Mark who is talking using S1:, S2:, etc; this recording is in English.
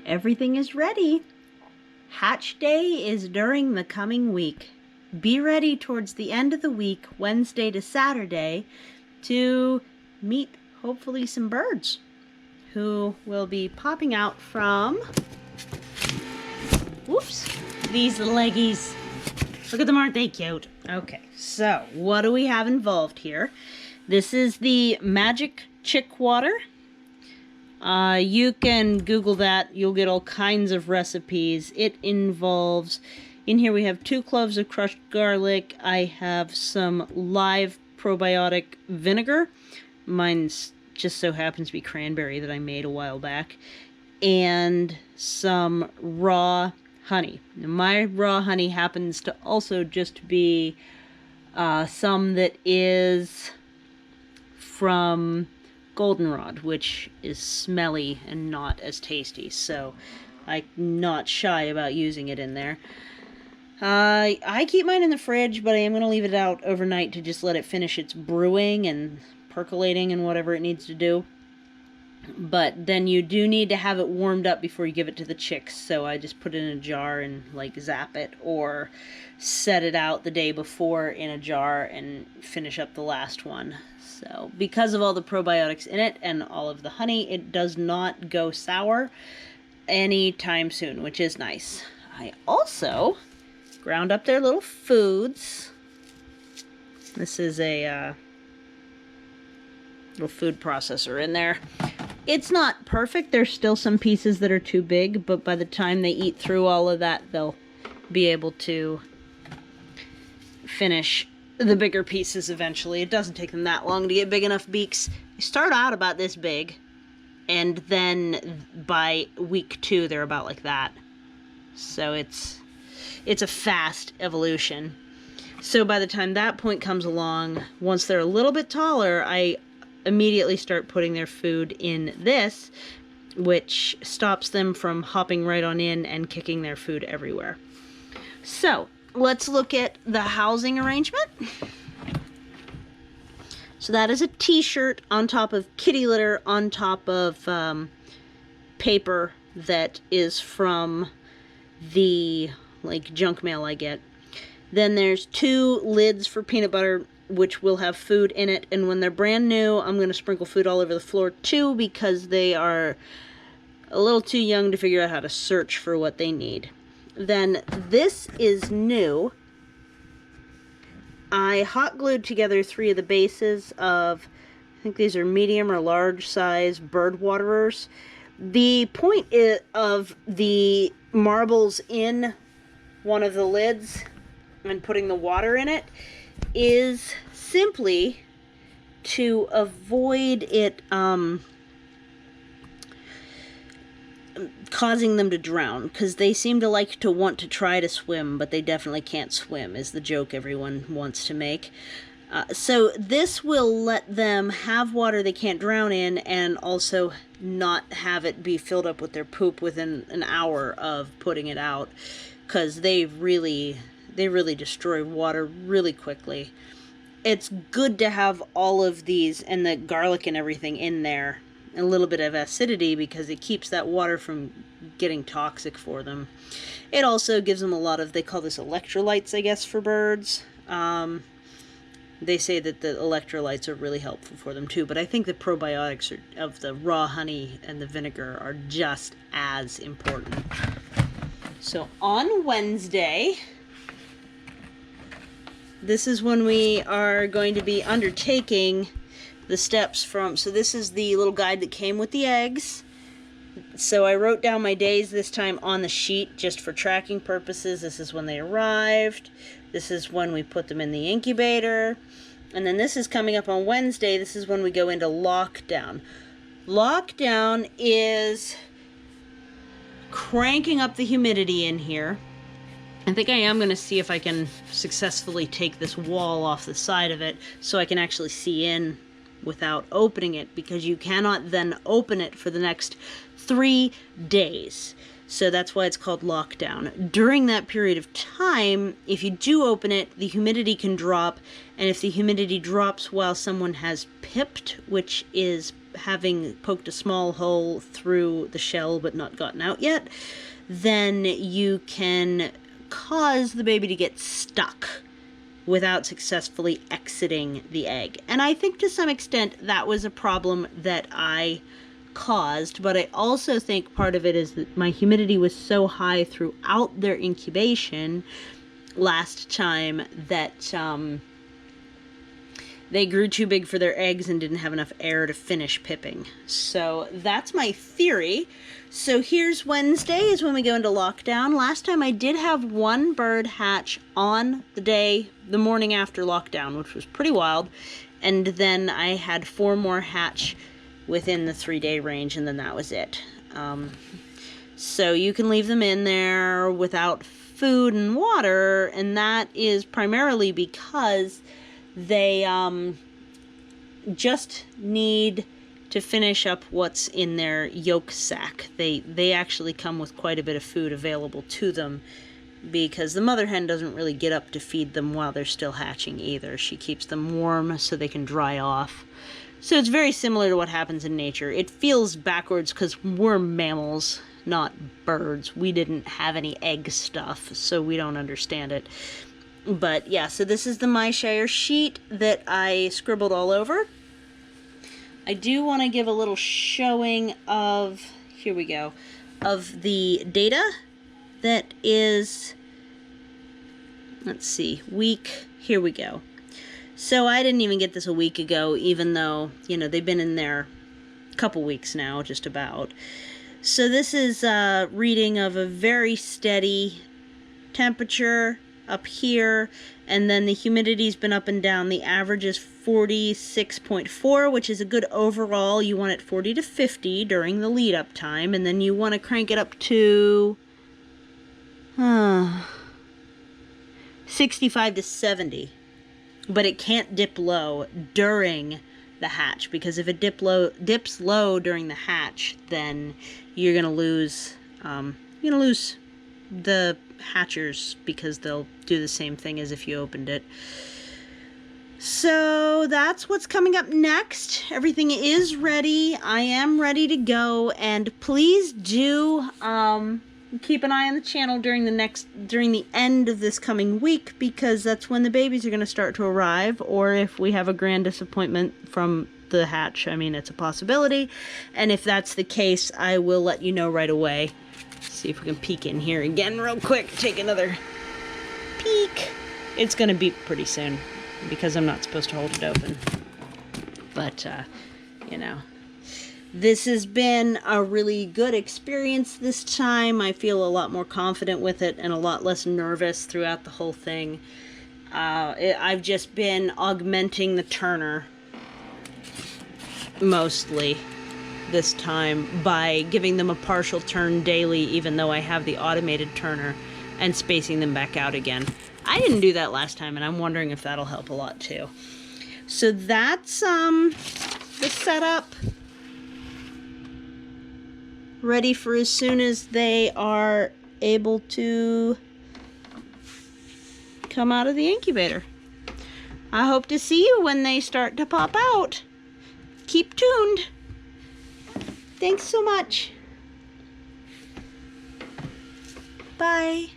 S1: Everything is ready. Hatch day is during the coming week. Be ready towards the end of the week, Wednesday to Saturday, to meet hopefully some birds who will be popping out from, whoops, these leggies. Look at them, aren't they cute? Okay, so what do we have involved here? This is the magic chick water. You can Google that. You'll get all kinds of recipes. It involves, in here we have 2 cloves of crushed garlic. I have some live probiotic vinegar. Mine's just so happens to be cranberry that I made a while back. And some raw honey. Now, my raw honey happens to also just be some that is from goldenrod, which is smelly and not as tasty, so I'm not shy about using it in there. I keep mine in the fridge, but I am going to leave it out overnight to just let it finish its brewing and percolating and whatever it needs to do. But then you do need to have it warmed up before you give it to the chicks, so I just put it in a jar and like zap it, or set it out the day before in a jar and finish up the last one. So because of all the probiotics in it and all of the honey, it does not go sour anytime soon, which is nice. I also ground up their little foods. This is a little food processor in there. It's not perfect. There's still some pieces that are too big, but by the time they eat through all of that, they'll be able to finish the bigger pieces eventually. It doesn't take them that long to get big enough beaks. They start out about this big, and then by week 2 they're about like that. So it's a fast evolution. So by the time that point comes along, once they're a little bit taller, I immediately start putting their food in this, which stops them from hopping right on in and kicking their food everywhere. So let's look at the housing arrangement. So that is a t-shirt on top of kitty litter on top of paper that is from the junk mail I get. Then there's 2 lids for peanut butter, which will have food in it, and when they're brand new, I'm going to sprinkle food all over the floor too, because they are a little too young to figure out how to search for what they need. Then this is new. I hot glued together 3 of the bases of, I think these are medium or large size bird waterers. The point of the marbles in one of the lids and putting the water in it is simply to avoid it causing them to drown, because they seem to like to want to try to swim, but they definitely can't swim, is the joke everyone wants to make. So this will let them have water they can't drown in, and also not have it be filled up with their poop within an hour of putting it out, because they really destroy water really quickly. It's good to have all of these and the garlic and everything in there, a little bit of acidity, because it keeps that water from getting toxic for them. It also gives them a lot of, they call this electrolytes, I guess, for birds. They say that the electrolytes are really helpful for them too, but I think the probiotics of the raw honey and the vinegar are just as important. So on Wednesday, this is when we are going to be undertaking the steps from, so this is the little guide that came with the eggs. So I wrote down my days this time on the sheet just for tracking purposes. This is when they arrived. This is when we put them in the incubator. And then this is coming up on Wednesday. This is when we go into lockdown. Lockdown is cranking up the humidity in here. I think I am going to see if I can successfully take this wall off the side of it so I can actually see in without opening it, because you cannot then open it for the next 3 days. So that's why it's called lockdown. During that period of time, if you do open it, the humidity can drop, and if the humidity drops while someone has pipped, which is having poked a small hole through the shell but not gotten out yet, then you can cause the baby to get stuck without successfully exiting the egg. And I think to some extent that was a problem that I caused, but I also think part of it is that my humidity was so high throughout their incubation last time that they grew too big for their eggs and didn't have enough air to finish pipping. So that's my theory. So here's Wednesday is when we go into lockdown. Last time I did have one bird hatch on the morning after lockdown, which was pretty wild. And then I had 4 more hatch within the 3-day range, and then that was it. So you can leave them in there without food and water, and that is primarily because they just need to finish up what's in their yolk sac. They actually come with quite a bit of food available to them because the mother hen doesn't really get up to feed them while they're still hatching either. She keeps them warm so they can dry off. So it's very similar to what happens in nature. It feels backwards because we're mammals, not birds. We didn't have any egg stuff, so we don't understand it. But yeah, so this is the MyShire sheet that I scribbled all over. I do want to give a little showing of, here we go, of the data that is, let's see, week, here we go. So I didn't even get this a week ago, even though, you know, they've been in there a couple weeks now, just about. So this is a reading of a very steady temperature up here, and then the humidity's been up and down. The average is 46.4, which is a good overall. You want it 40 to 50 during the lead up time, and then you want to crank it up to 65 to 70. But it can't dip low during the hatch, because if it dips low during the hatch, then you're gonna lose the hatchers, because they'll do the same thing as if you opened it. So that's what's coming up next. Everything is ready. I am ready to go, and please do keep an eye on the channel during the end of this coming week, because that's when the babies are going to start to arrive, or if we have a grand disappointment from the hatch. I mean, it's a possibility, and if that's the case, I will let you know right away. See if we can peek in here again real quick. Take another peek. It's going to beep pretty soon because I'm not supposed to hold it open. But, you know, this has been a really good experience this time. I feel a lot more confident with it and a lot less nervous throughout the whole thing. I've just been augmenting the turner mostly this time by giving them a partial turn daily, even though I have the automated turner, and spacing them back out again. I didn't do that last time, and I'm wondering if that'll help a lot too. So that's the setup, ready for as soon as they are able to come out of the incubator. I hope to see you when they start to pop out. Keep tuned. Thanks so much. Bye.